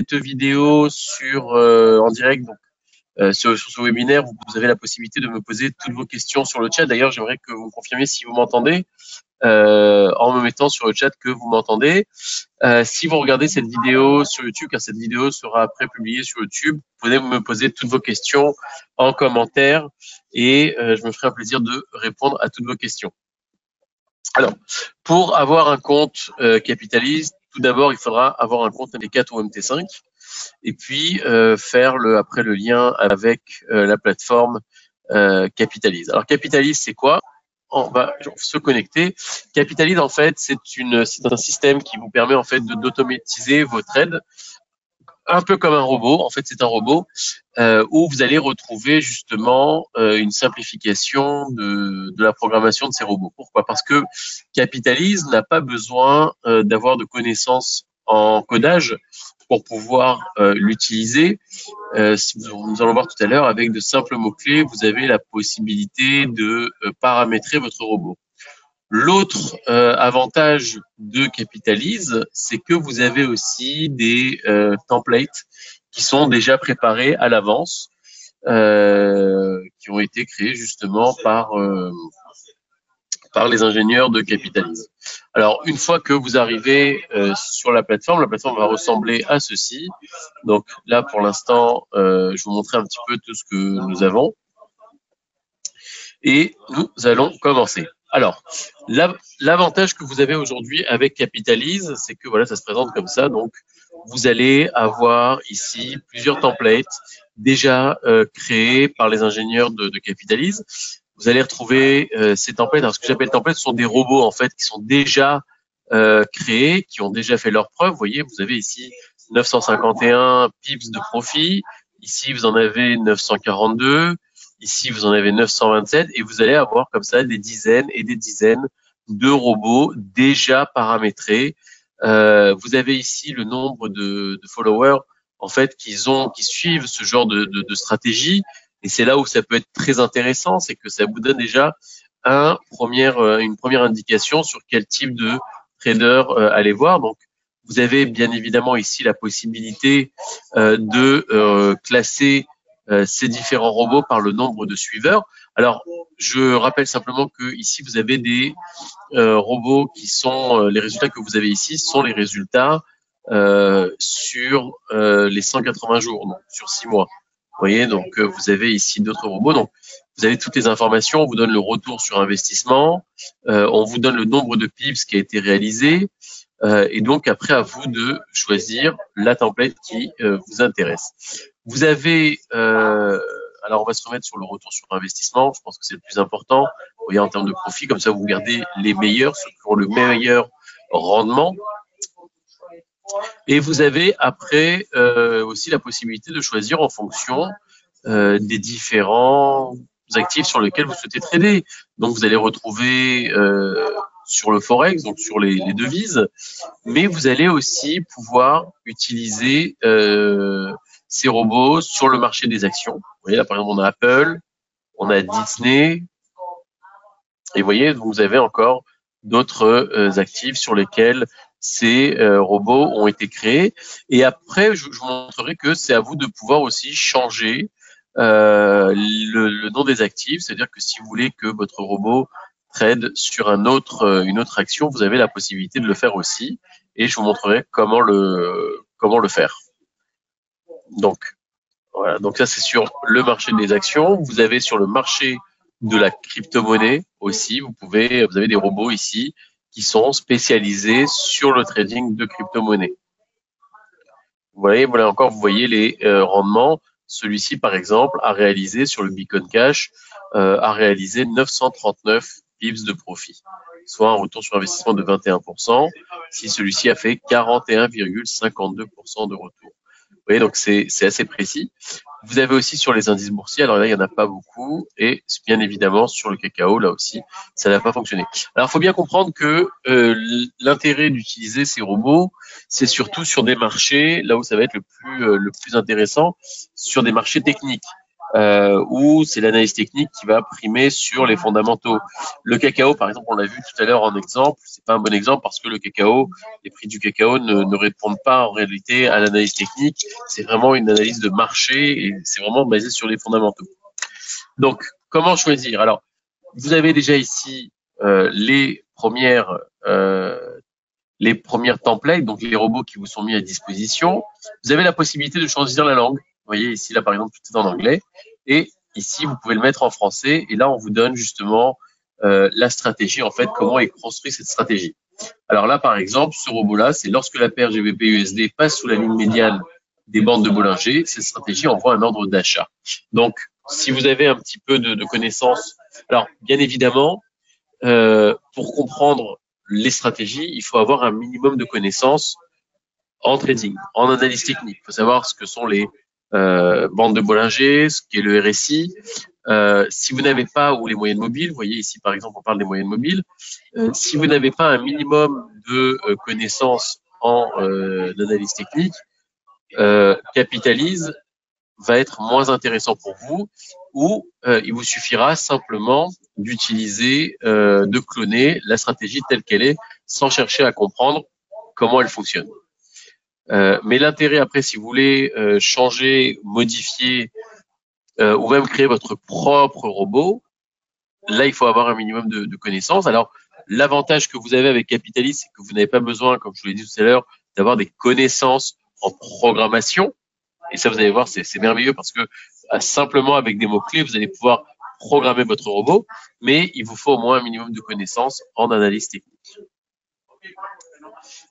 cette vidéo en direct, donc sur ce webinaire, vous avez la possibilité de me poser toutes vos questions sur le chat. D'ailleurs, j'aimerais que vous me confirmiez si vous m'entendez en me mettant sur le chat que vous m'entendez. Si vous regardez cette vidéo sur YouTube, car cette vidéo sera après publiée sur YouTube, vous pouvez me poser toutes vos questions en commentaire et je me ferai un plaisir de répondre à toutes vos questions. Alors, pour avoir un compte capitaliste, tout d'abord, il faudra avoir un compte MT4 ou MT5 et puis faire après le lien avec la plateforme Capitalise. Alors, Capitalise, c'est quoi? On va se connecter. Capitalise, en fait, c'est un système qui vous permet en fait d'automatiser vos trades, un peu comme un robot. En fait, c'est un robot où vous allez retrouver justement une simplification de la programmation de ces robots. Pourquoi? Parce que Capitalise n'a pas besoin d'avoir de connaissances en codage pour pouvoir l'utiliser. Nous allons voir tout à l'heure, avec de simples mots-clés, vous avez la possibilité de paramétrer votre robot. L'autre avantage de Capitalise, c'est que vous avez aussi des templates qui sont déjà préparés à l'avance, qui ont été créés justement par les ingénieurs de Capitalise. Alors, une fois que vous arrivez sur la plateforme va ressembler à ceci. Donc là, pour l'instant, je vais vous montrer un petit peu tout ce que nous avons. Et nous allons commencer. Alors, l'avantage que vous avez aujourd'hui avec Capitalise, c'est que voilà, ça se présente comme ça. Donc, vous allez avoir ici plusieurs templates déjà créés par les ingénieurs de Capitalise. Vous allez retrouver ces templates. Alors, ce que j'appelle templates, ce sont des robots en fait qui sont déjà créés, qui ont déjà fait leurs preuves. Vous voyez, vous avez ici 951 pips de profit. Ici, vous en avez 942. Ici, vous en avez 927 et vous allez avoir comme ça des dizaines et des dizaines de robots déjà paramétrés. Vous avez ici le nombre de followers en fait qui suivent ce genre de stratégie. Et c'est là où ça peut être très intéressant, c'est que ça vous donne déjà une première indication sur quel type de trader aller voir. Donc, vous avez bien évidemment ici la possibilité de classer ces différents robots par le nombre de suiveurs. Alors, je rappelle simplement que ici vous avez des robots qui sont les résultats que vous avez ici sont les résultats sur les 180 jours, donc sur 6 mois. Vous voyez, donc vous avez ici d'autres robots. Donc, vous avez toutes les informations. On vous donne le retour sur investissement. On vous donne le nombre de pips qui a été réalisé. Et donc, après, à vous de choisir la template qui vous intéresse. Vous avez, alors on va se remettre sur le retour sur investissement. Je pense que c'est le plus important. Vous voyez, en termes de profit, comme ça, vous gardez les meilleurs, ceux qui ont le meilleur rendement. Et vous avez après aussi la possibilité de choisir en fonction des différents actifs sur lesquels vous souhaitez trader. Donc, vous allez retrouver sur le forex, donc sur les devises, mais vous allez aussi pouvoir utiliser ces robots sur le marché des actions. Vous voyez, là, par exemple, on a Apple, on a Disney, et vous voyez, vous avez encore d'autres actifs sur lesquels ces robots ont été créés. Et après, je vous montrerai que c'est à vous de pouvoir aussi changer le nom des actifs, c'est-à-dire que si vous voulez que votre robot trade sur une autre action, vous avez la possibilité de le faire aussi, et je vous montrerai comment le faire. Donc, voilà. Donc ça, c'est sur le marché des actions. Vous avez sur le marché de la crypto-monnaie aussi, vous avez des robots ici qui sont spécialisés sur le trading de crypto-monnaie. Voilà encore, vous voyez les rendements. Celui-ci, par exemple, a réalisé sur le Bitcoin Cash, a réalisé 939 pips de profit, soit un retour sur investissement de 21%, si celui-ci a fait 41,52% de retour. Vous voyez, donc c'est assez précis. Vous avez aussi sur les indices boursiers, alors là, il n'y en a pas beaucoup, et bien évidemment, sur le cacao, là aussi, ça n'a pas fonctionné. Alors, il faut bien comprendre que l'intérêt d'utiliser ces robots, c'est surtout sur des marchés, là où ça va être le plus intéressant, sur des marchés techniques. où c'est l'analyse technique qui va primer sur les fondamentaux. Le cacao, par exemple, on l'a vu tout à l'heure en exemple, c'est pas un bon exemple parce que le cacao, les prix du cacao ne répondent pas en réalité à l'analyse technique. C'est vraiment une analyse de marché et c'est vraiment basé sur les fondamentaux. Donc, comment choisir? Alors, vous avez déjà ici les premières templates, donc les robots qui vous sont mis à disposition. Vous avez la possibilité de choisir la langue. Vous voyez ici, là par exemple, tout est en anglais. Et ici, vous pouvez le mettre en français. Et là, on vous donne justement la stratégie, en fait, comment est construite cette stratégie. Alors là, par exemple, ce robot-là, c'est lorsque la paire GBP-USD passe sous la ligne médiane des bandes de Bollinger, cette stratégie envoie un ordre d'achat. Donc, si vous avez un petit peu de connaissances, alors bien évidemment, pour comprendre les stratégies, il faut avoir un minimum de connaissances en trading, en analyse technique. Il faut savoir ce que sont les bandes de Bollinger, ce qu'est le RSI. Si vous n'avez pas, ou les moyennes mobiles, vous voyez ici par exemple on parle des moyennes mobiles, si vous n'avez pas un minimum de connaissances en analyse technique, Capitalise va être moins intéressant pour vous, ou il vous suffira simplement d'utiliser, de cloner la stratégie telle qu'elle est, sans chercher à comprendre comment elle fonctionne. Mais l'intérêt après, si vous voulez changer, modifier ou même créer votre propre robot, là il faut avoir un minimum de connaissances. Alors l'avantage que vous avez avec Capitalise, c'est que vous n'avez pas besoin, comme je vous l'ai dit tout à l'heure, d'avoir des connaissances en programmation. Et ça, vous allez voir, c'est merveilleux parce que simplement avec des mots-clés, vous allez pouvoir programmer votre robot, mais il vous faut au moins un minimum de connaissances en analyse technique.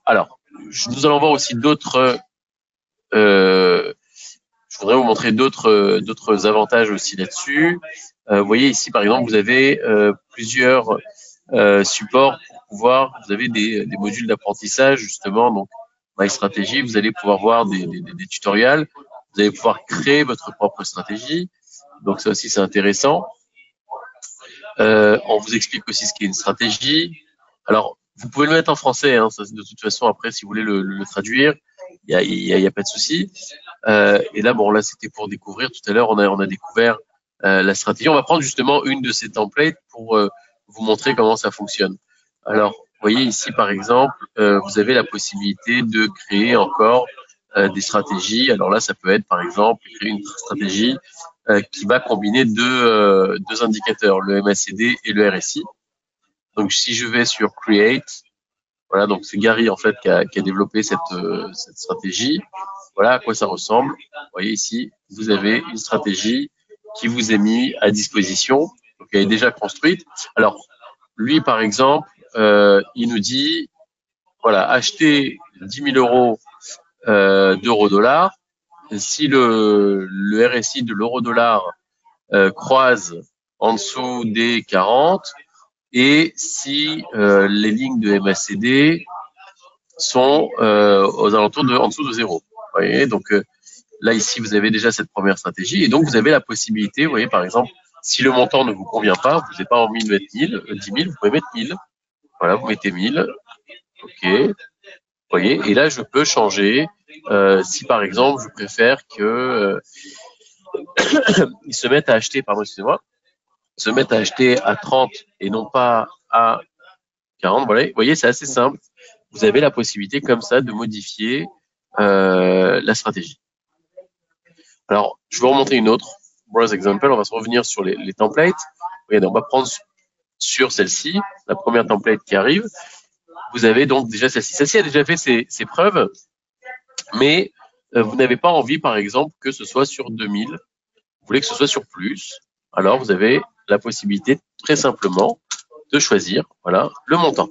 Alors, nous allons voir aussi d'autres. Je voudrais vous montrer d'autres avantages aussi là-dessus. Vous voyez ici, par exemple, vous avez plusieurs supports pour pouvoir. Vous avez des modules d'apprentissage justement. Donc, MyStrategy, vous allez pouvoir voir des tutoriels. Vous allez pouvoir créer votre propre stratégie. Donc ça aussi, c'est intéressant. On vous explique aussi ce qu'est une stratégie. Alors, vous pouvez le mettre en français. Hein, ça, de toute façon, après, si vous voulez le traduire, il y a pas de souci. Et là, bon, là, c'était pour découvrir. Tout à l'heure, on a découvert la stratégie. On va prendre justement une de ces templates pour vous montrer comment ça fonctionne. Alors, vous voyez ici, par exemple, vous avez la possibilité de créer encore des stratégies. Alors là, ça peut être, par exemple, créer une stratégie qui va combiner deux indicateurs, le MACD et le RSI. Donc, si je vais sur Create, voilà, donc c'est Gary en fait qui a développé cette stratégie. Voilà à quoi ça ressemble. Vous voyez ici, vous avez une stratégie qui vous est mise à disposition, donc elle est déjà construite. Alors, lui, par exemple, il nous dit, voilà, acheter 10 000 euros d'euro-dollar. Si le RSI de l'euro-dollar croise en dessous des 40 et si les lignes de MACD sont aux alentours en dessous de 0. Vous voyez, donc là ici vous avez déjà cette première stratégie et donc vous avez la possibilité, vous voyez par exemple, si le montant ne vous convient pas, vous n'avez pas envie de mettre 10 000, vous pouvez mettre 1000. Voilà, vous mettez 1000. Ok. Vous voyez, et là je peux changer. Si par exemple je préfère que ils se mettent à acheter, pardon, excusez-moi, se mettent à acheter à 30 et non pas à 40. Voilà, vous voyez, c'est assez simple. Vous avez la possibilité comme ça de modifier la stratégie. Alors, je vais vous remontrer une autre. Browse example, on va se revenir sur les templates. Regardez, on va prendre sur celle-ci, la première template qui arrive. Vous avez donc déjà celle-ci. Celle-ci a déjà fait ses preuves, mais vous n'avez pas envie, par exemple, que ce soit sur 2000. Vous voulez que ce soit sur plus. Alors, vous avez la possibilité, très simplement, de choisir, voilà, le montant.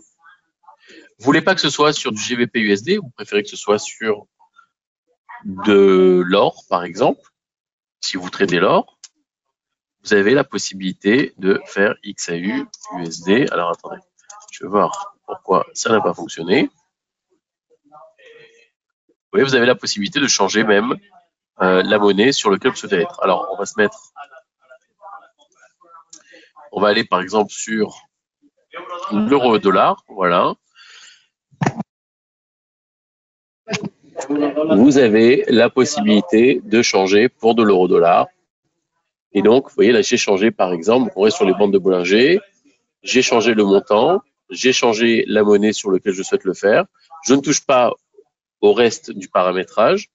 Vous voulez pas que ce soit sur du GBP-USD, vous préférez que ce soit sur de l'or, par exemple. Si vous tradez l'or, vous avez la possibilité de faire XAU USD. Alors, attendez, je vais voir pourquoi ça n'a pas fonctionné. Vous voyez, vous avez la possibilité de changer même la monnaie sur laquelle vous souhaitez être. Alors, on va se mettre... On va aller, par exemple, sur l'euro-dollar. Voilà. Vous avez la possibilité de changer pour de l'euro-dollar. Et donc, vous voyez, là, j'ai changé, par exemple, on reste sur les bandes de Bollinger, j'ai changé le montant, j'ai changé la monnaie sur laquelle je souhaite le faire. Je ne touche pas au reste du paramétrage.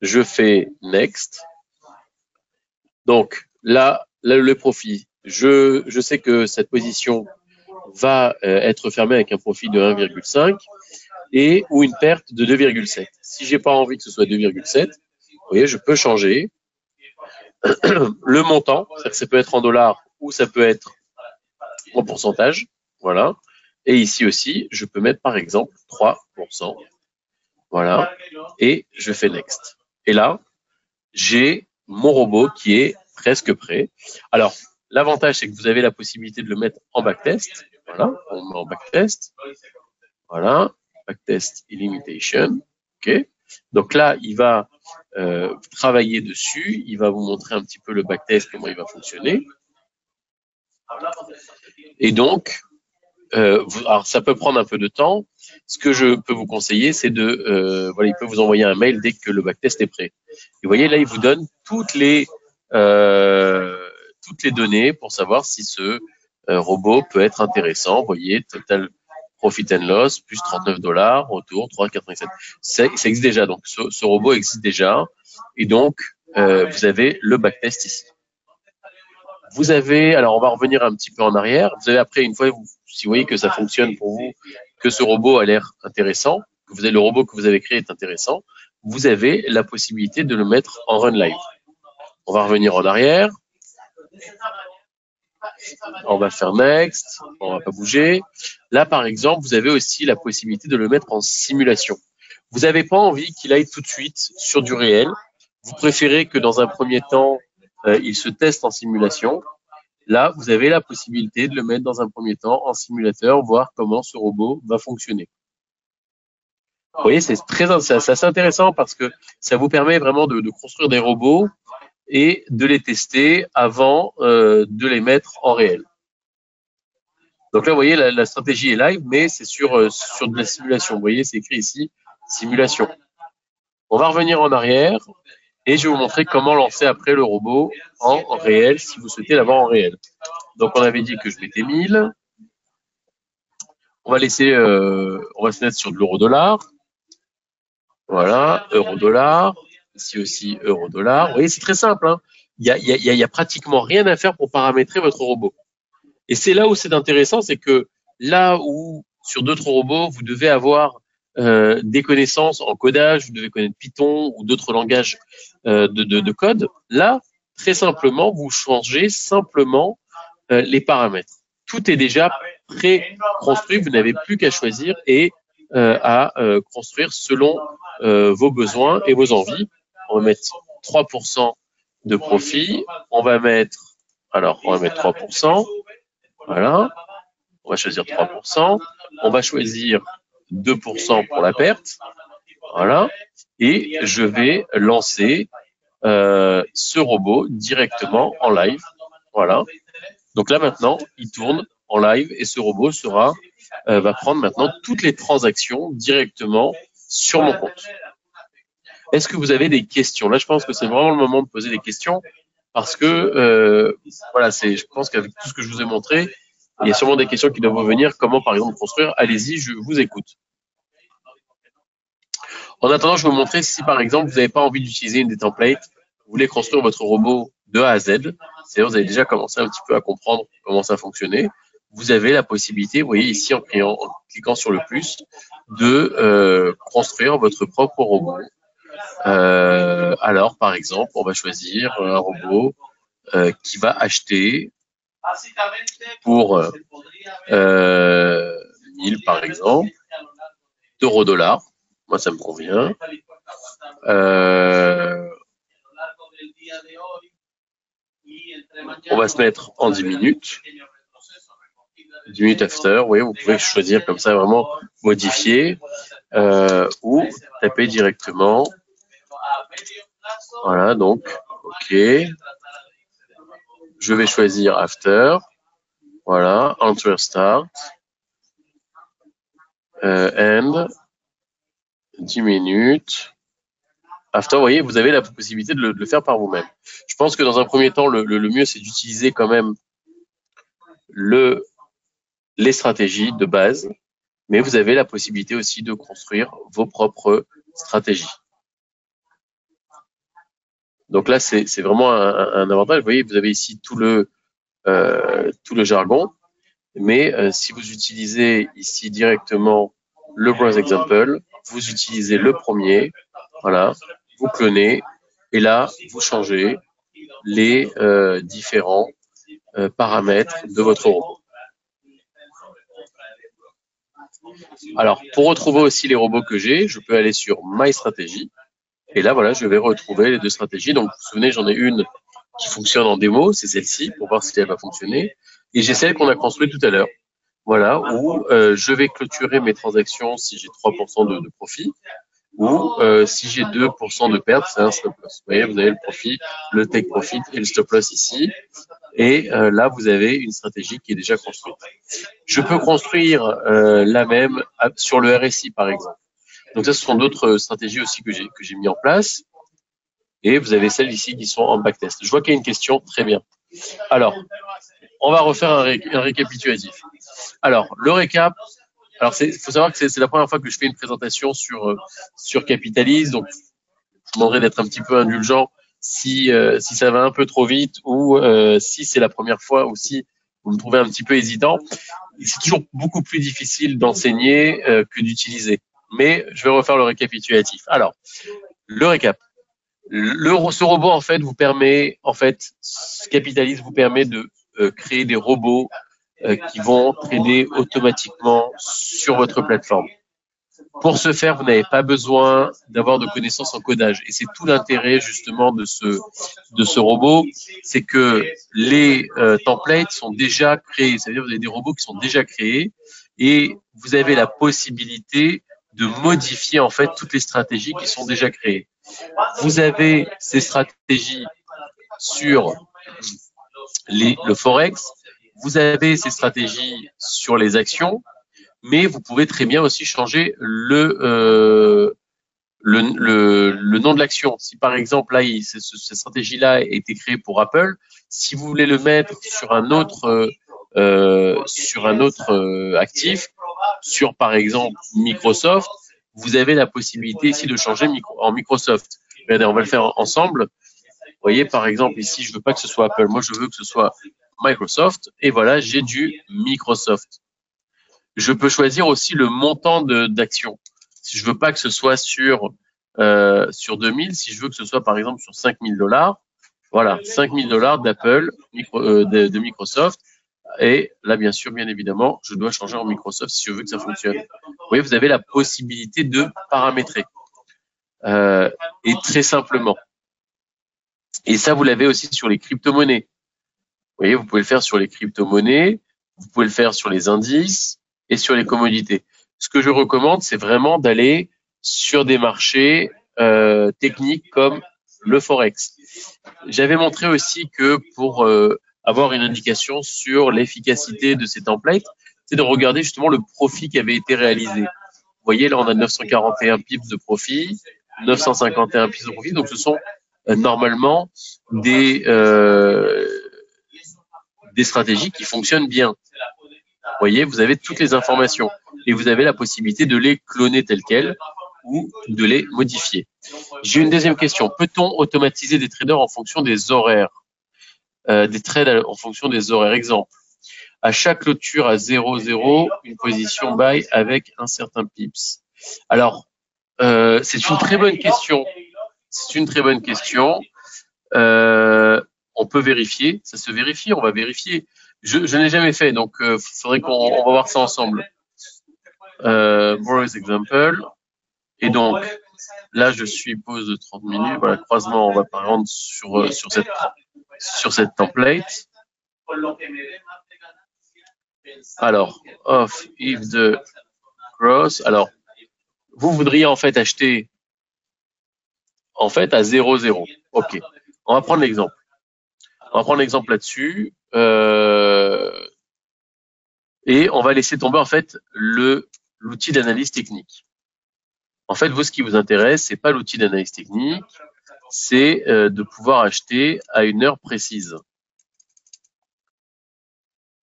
Je fais Next. Donc, là le profit, je sais que cette position va être fermée avec un profit de 1,5 et ou une perte de 2,7. Si j'ai pas envie que ce soit 2,7, vous voyez, je peux changer le montant, c'est-à-dire que ça peut être en dollars ou ça peut être en pourcentage, voilà. Et ici aussi, je peux mettre par exemple 3%, voilà, et je fais Next. Et là, j'ai mon robot qui est presque prêt. Alors, l'avantage, c'est que vous avez la possibilité de le mettre en backtest. Voilà, on met en backtest. Voilà, backtest illimitation. OK. Donc là, il va travailler dessus. Il va vous montrer un petit peu le backtest, comment il va fonctionner. Et donc, alors ça peut prendre un peu de temps. Ce que je peux vous conseiller, c'est de, voilà, il peut vous envoyer un mail dès que le backtest est prêt. Et vous voyez, là, il vous donne toutes les données pour savoir si ce robot peut être intéressant. Vous voyez, total profit and loss, plus $39, retour 3,87. Ça existe déjà, donc ce robot existe déjà. Et donc, vous avez le backtest ici. Vous avez, alors on va revenir un petit peu en arrière. Vous avez après, une fois, si vous voyez que ça fonctionne pour vous, que ce robot a l'air intéressant, que vous avez le robot que vous avez créé est intéressant, vous avez la possibilité de le mettre en run live. On va revenir en arrière. On va faire next. On va pas bouger. Là, par exemple, vous avez aussi la possibilité de le mettre en simulation. Vous n'avez pas envie qu'il aille tout de suite sur du réel. Vous préférez que dans un premier temps, il se teste en simulation. Là, vous avez la possibilité de le mettre dans un premier temps en simulateur, voir comment ce robot va fonctionner. Vous voyez, c'est assez intéressant parce que ça vous permet vraiment de construire des robots et de les tester avant de les mettre en réel. Donc là, vous voyez, la stratégie est live, mais c'est sur de la simulation. Vous voyez, c'est écrit ici, simulation. On va revenir en arrière et je vais vous montrer comment lancer après le robot en réel si vous souhaitez l'avoir en réel. Donc, on avait dit que je mettais 1000. On va se mettre sur de l'euro-dollar. Voilà, euro-dollar. Ici aussi, euro-dollar. Vous voyez, c'est très simple. Hein. Il y a pratiquement rien à faire pour paramétrer votre robot. Et c'est là où c'est intéressant, c'est que là où sur d'autres robots, vous devez avoir des connaissances en codage, vous devez connaître Python ou d'autres langages de code. Là, très simplement, vous changez simplement les paramètres. Tout est déjà pré-construit, vous n'avez plus qu'à choisir et à construire selon vos besoins et vos envies. On va mettre 3% de profit, on va mettre 3%, voilà, on va choisir 3%, on va choisir 2% pour la perte, voilà, et je vais lancer ce robot directement en live, voilà. Donc là maintenant, il tourne en live et ce robot va prendre maintenant toutes les transactions directement sur mon compte. Est-ce que vous avez des questions? Là, je pense que c'est vraiment le moment de poser des questions parce que voilà, je pense qu'avec tout ce que je vous ai montré, il y a sûrement des questions qui doivent revenir. Comment, par exemple, construire? Allez-y, je vous écoute. En attendant, je vais vous montrer si, par exemple, vous n'avez pas envie d'utiliser une des templates, vous voulez construire votre robot de A à Z, c'est-à-dire vous avez déjà commencé un petit peu à comprendre comment ça fonctionnait, vous avez la possibilité, vous voyez ici en cliquant sur le plus, de construire votre propre robot. Alors, par exemple, on va choisir un robot qui va acheter pour 1000 par exemple, d'euro-dollar. Moi, ça me convient. On va se mettre en 10 minutes. 10 minutes after, vous voyez, vous pouvez choisir comme ça, vraiment modifier ou taper directement. Voilà, donc, OK. Je vais choisir after. Voilà, enter start. End. 10 minutes. After, vous voyez, vous avez la possibilité de le faire par vous-même. Je pense que dans un premier temps, le mieux, c'est d'utiliser quand même les stratégies de base, mais vous avez la possibilité aussi de construire vos propres stratégies. Donc là, c'est vraiment un avantage. Vous voyez, vous avez ici tout le jargon, mais si vous utilisez ici directement le browse example, vous utilisez le premier, voilà, vous clonez, et là, vous changez les différents paramètres de votre robot. Alors, pour retrouver aussi les robots que j'ai, je peux aller sur My Strategy. Et là, voilà, je vais retrouver les deux stratégies. Donc, vous vous souvenez, j'en ai une qui fonctionne en démo, c'est celle-ci, pour voir si elle va fonctionner. Et j'ai celle qu'on a construite tout à l'heure. Voilà, où je vais clôturer mes transactions si j'ai 3% de profit, ou si j'ai 2% de perte, c'est un stop loss. Vous voyez, vous avez le profit, le take profit et le stop loss ici. Et là, vous avez une stratégie qui est déjà construite. Je peux construire la même sur le RSI, par exemple. Donc ça, ce sont d'autres stratégies aussi que j'ai mis en place. Et vous avez celles ici qui sont en backtest. Je vois qu'il y a une question, très bien. Alors, on va refaire un récapitulatif. Alors, le récap. Alors, faut savoir que c'est la première fois que je fais une présentation sur Capitalize, donc je demanderai d'être un petit peu indulgent si ça va un peu trop vite ou si c'est la première fois ou si vous me trouvez un petit peu hésitant. C'est toujours beaucoup plus difficile d'enseigner que d'utiliser. Mais je vais refaire le récapitulatif. Alors, le récap. Ce robot, en fait, vous permet, Capitalize vous permet de créer des robots qui vont trader automatiquement sur votre plateforme. Pour ce faire, vous n'avez pas besoin d'avoir de connaissances en codage. Et c'est tout l'intérêt, justement, de ce robot, c'est que les templates sont déjà créés. C'est-à-dire que vous avez des robots qui sont déjà créés et vous avez la possibilité de modifier, en fait, toutes les stratégies qui sont déjà créées. Vous avez ces stratégies sur le Forex, vous avez ces stratégies sur les actions, mais vous pouvez très bien aussi changer le nom de l'action. Si par exemple, là, cette stratégie-là a été créée pour Apple, si vous voulez le mettre sur un autre actif, sur par exemple Microsoft, vous avez la possibilité ici de changer en Microsoft. Regardez, on va le faire ensemble. Vous voyez, par exemple, ici, je veux pas que ce soit Apple. Moi, je veux que ce soit Microsoft. Et voilà, j'ai du Microsoft. Je peux choisir aussi le montant d'action. Si je veux pas que ce soit sur 2000, si je veux que ce soit par exemple sur $5,000, voilà, $5,000 d'Apple, de Microsoft. Et là, bien sûr, bien évidemment, je dois changer en Microsoft si je veux que ça fonctionne. Vous voyez, vous avez la possibilité de paramétrer. Et très simplement. Et ça, vous l'avez aussi sur les crypto-monnaies. Vous voyez, vous pouvez le faire sur les crypto-monnaies, vous pouvez le faire sur les indices et sur les commodités. Ce que je recommande, c'est vraiment d'aller sur des marchés techniques comme le Forex. J'avais montré aussi que pour avoir une indication sur l'efficacité de ces templates, c'est de regarder justement le profit qui avait été réalisé. Vous voyez, là, on a 941 pips de profit, 951 pips de profit. Donc, ce sont normalement des stratégies qui fonctionnent bien. Vous voyez, vous avez toutes les informations et vous avez la possibilité de les cloner telles quelles ou de les modifier. J'ai une deuxième question. Peut-on automatiser des traders en fonction des horaires, des trades en fonction des horaires? Exemple, à chaque clôture à 0,0, une position buy avec un certain pips. Alors, c'est une très bonne question. C'est une très bonne question. On peut vérifier, ça se vérifie, on va vérifier. Je n'ai jamais fait, donc il faudrait qu'on va voir ça ensemble. Browse example. Et donc, là, je suis pause de 30 minutes. Voilà, croisement, on va par exemple sur cette template. Alors, off if the cross. Alors, vous voudriez en fait acheter à 0,0. OK. On va prendre l'exemple. On va prendre l'exemple là-dessus. Et on va laisser tomber en fait l'outil d'analyse technique. En fait, vous, ce qui vous intéresse, c'est pas l'outil d'analyse technique, c'est de pouvoir acheter à une heure précise.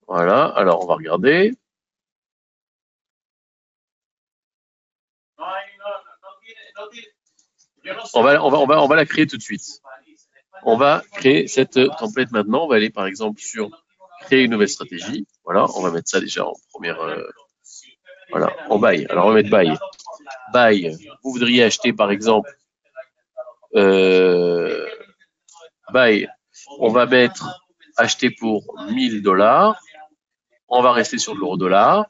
Voilà, alors on va regarder. On va la créer tout de suite. On va créer cette template maintenant. On va aller par exemple sur créer une nouvelle stratégie. Voilà, on va mettre ça déjà en première. Voilà, en buy. Alors on va mettre buy. Buy, vous voudriez acheter par exemple buy. On va mettre acheter pour $1000. On va rester sur l'euro-dollar.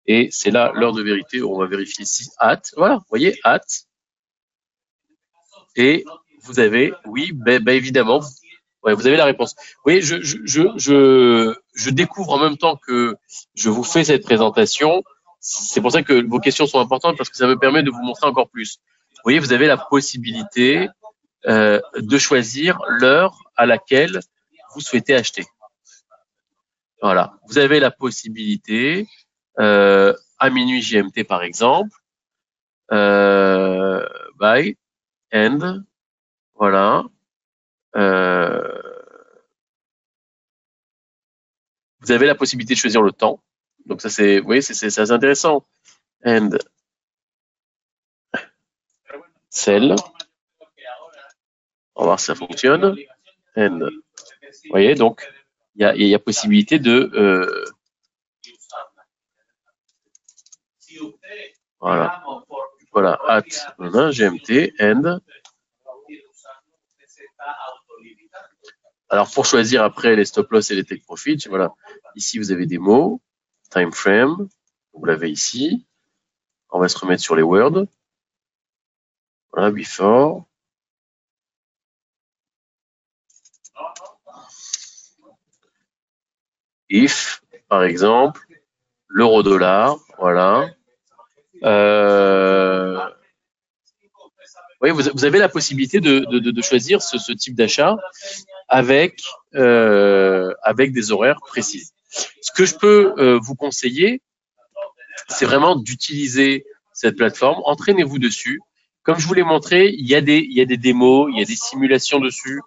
Et c'est là l'heure de vérité où on va vérifier si at. Voilà, vous voyez, at. Et vous avez, oui, ben évidemment, ouais, vous avez la réponse. Oui, je découvre en même temps que je vous fais cette présentation. C'est pour ça que vos questions sont importantes parce que ça me permet de vous montrer encore plus. Vous voyez, vous avez la possibilité de choisir l'heure à laquelle vous souhaitez acheter. Voilà, vous avez la possibilité à minuit GMT par exemple, buy, end, voilà. Vous avez la possibilité de choisir le temps. Donc ça c'est, oui, c'est assez intéressant. And sell. On va voir si ça fonctionne. And, vous voyez, donc il y a possibilité de voilà, voilà, at GMT and. Alors pour choisir après les stop loss et les take profit, voilà, ici vous avez des mots, time frame, vous l'avez ici. On va se remettre sur les words. Voilà, before. If, par exemple, l'euro-dollar, voilà. Oui, vous avez la possibilité de choisir ce type d'achat avec des horaires précises. Ce que je peux vous conseiller, c'est vraiment d'utiliser cette plateforme. Entraînez-vous dessus. Comme je vous l'ai montré, il y a des démos, il y a des simulations dessus.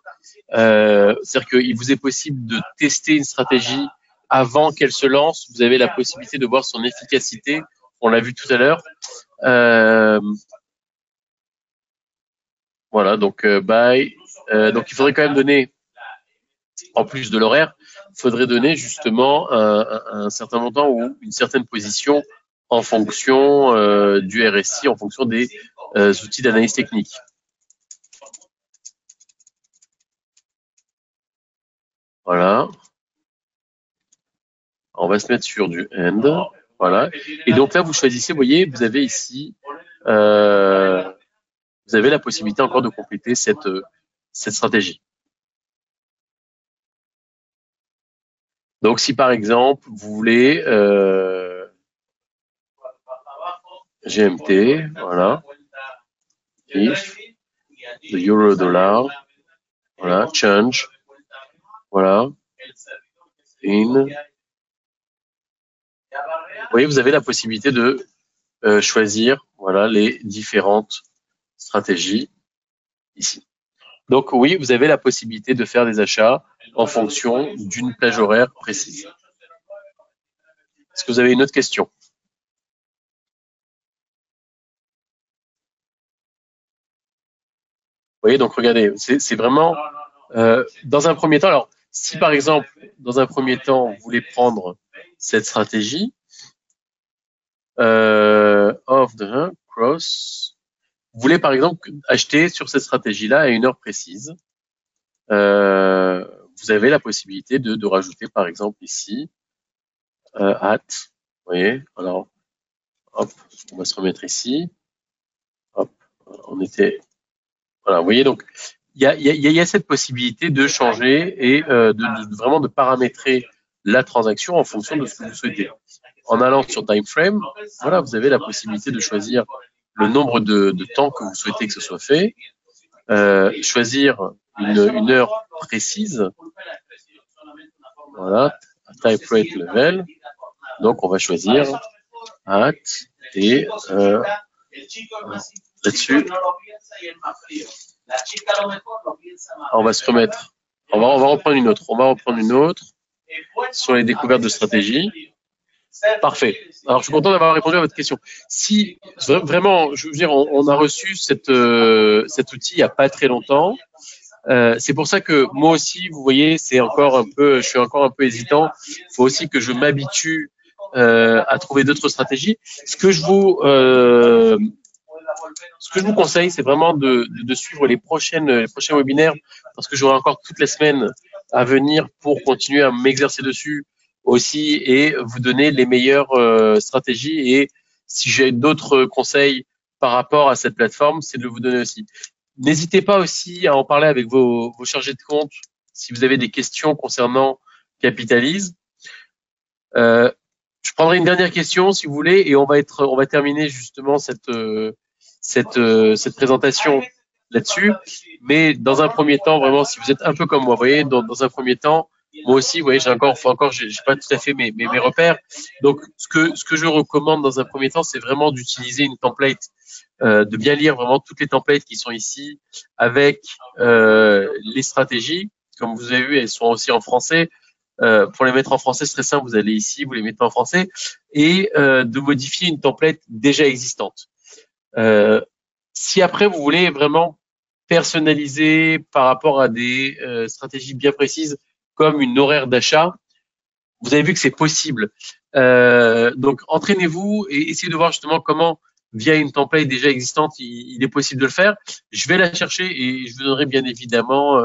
C'est-à-dire qu'il vous est possible de tester une stratégie avant qu'elle se lance. Vous avez la possibilité de voir son efficacité. On l'a vu tout à l'heure. Voilà, donc buy. Donc il faudrait quand même donner, en plus de l'horaire, il faudrait donner justement un certain montant ou une certaine position en fonction du RSI, en fonction des outils d'analyse technique. Voilà. On va se mettre sur du end. Voilà. Et donc là, vous choisissez, vous voyez, vous avez ici, vous avez la possibilité encore de compléter cette stratégie. Donc si par exemple, vous voulez GMT, voilà, if, the euro dollar, voilà, change, voilà, in. Vous voyez, vous avez la possibilité de choisir, voilà, les différentes stratégies ici. Donc oui, vous avez la possibilité de faire des achats en fonction d'une plage horaire précise. Est-ce que vous avez une autre question? Vous voyez, donc regardez, c'est vraiment dans un premier temps. Alors, si par exemple, dans un premier temps, vous voulez prendre cette stratégie of the cross, vous voulez par exemple acheter sur cette stratégie-là à une heure précise, vous avez la possibilité de rajouter par exemple ici at, vous voyez, alors hop, on va se remettre ici, hop, on était, voilà, vous voyez, donc il y a cette possibilité de changer et vraiment de paramétrer la transaction en fonction de ce que vous souhaitez. En allant sur time frame, voilà, vous avez la possibilité de choisir le nombre de temps que vous souhaitez que ce soit fait, choisir une heure précise, voilà, type rate level, donc on va choisir at et là-dessus. On va se remettre. On va reprendre une autre. On va reprendre une autre sur les découvertes de stratégie. Parfait. Alors, je suis content d'avoir répondu à votre question. Si vraiment, je veux dire, on a reçu cet outil il n'y a pas très longtemps. C'est pour ça que moi aussi, vous voyez, je suis encore un peu hésitant. Il faut aussi que je m'habitue à trouver d'autres stratégies. Ce que je vous conseille, c'est vraiment de suivre les prochains webinaires, parce que j'aurai encore toute la semaine à venir pour continuer à m'exercer dessus aussi et vous donner les meilleures stratégies. Et si j'ai d'autres conseils par rapport à cette plateforme, c'est de vous donner aussi. N'hésitez pas aussi à en parler avec vos chargés de compte si vous avez des questions concernant Capitalize. Je prendrai une dernière question si vous voulez et on va terminer justement cette présentation là-dessus. Mais dans un premier temps, vraiment, si vous êtes un peu comme moi, vous voyez, dans un premier temps, moi aussi, vous voyez, j'ai pas tout à fait mes repères. Donc, ce que je recommande dans un premier temps, c'est vraiment d'utiliser une template, de bien lire vraiment toutes les templates qui sont ici avec les stratégies. Comme vous avez vu, elles sont aussi en français. Pour les mettre en français, c'est très simple. Vous allez ici, vous les mettez en français et de modifier une template déjà existante. Si après vous voulez vraiment personnaliser par rapport à des stratégies bien précises comme une horaire d'achat, vous avez vu que c'est possible. Donc entraînez-vous et essayez de voir justement comment via une template déjà existante il est possible de le faire. Je vais la chercher et je vous donnerai bien évidemment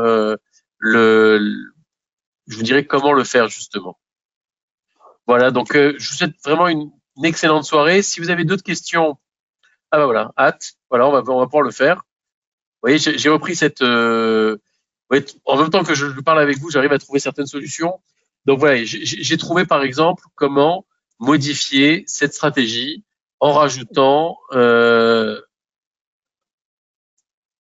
je vous dirai comment le faire justement. Voilà, donc je vous souhaite vraiment une excellente soirée. Si vous avez d'autres questions, ah bah voilà, hâte. Voilà, on va pouvoir le faire. Vous voyez, j'ai repris cette. En même temps que je parle avec vous, j'arrive à trouver certaines solutions. Donc voilà, j'ai trouvé par exemple comment modifier cette stratégie en rajoutant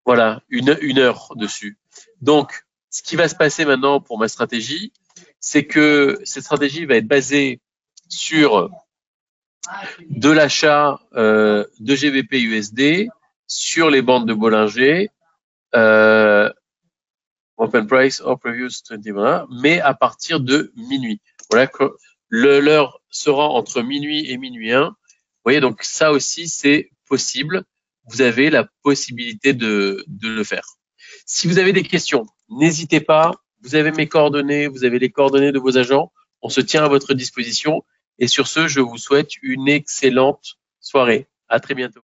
voilà une heure dessus. Donc, ce qui va se passer maintenant pour ma stratégie, c'est que cette stratégie va être basée sur de l'achat de GBP USD sur les bandes de Bollinger, open price or previous 21, mais à partir de minuit. Voilà que l'heure sera entre minuit et minuit 1. Vous voyez, donc ça aussi, c'est possible. Vous avez la possibilité de le faire. Si vous avez des questions, n'hésitez pas. Vous avez mes coordonnées, vous avez les coordonnées de vos agents. On se tient à votre disposition. Et sur ce, je vous souhaite une excellente soirée. À très bientôt.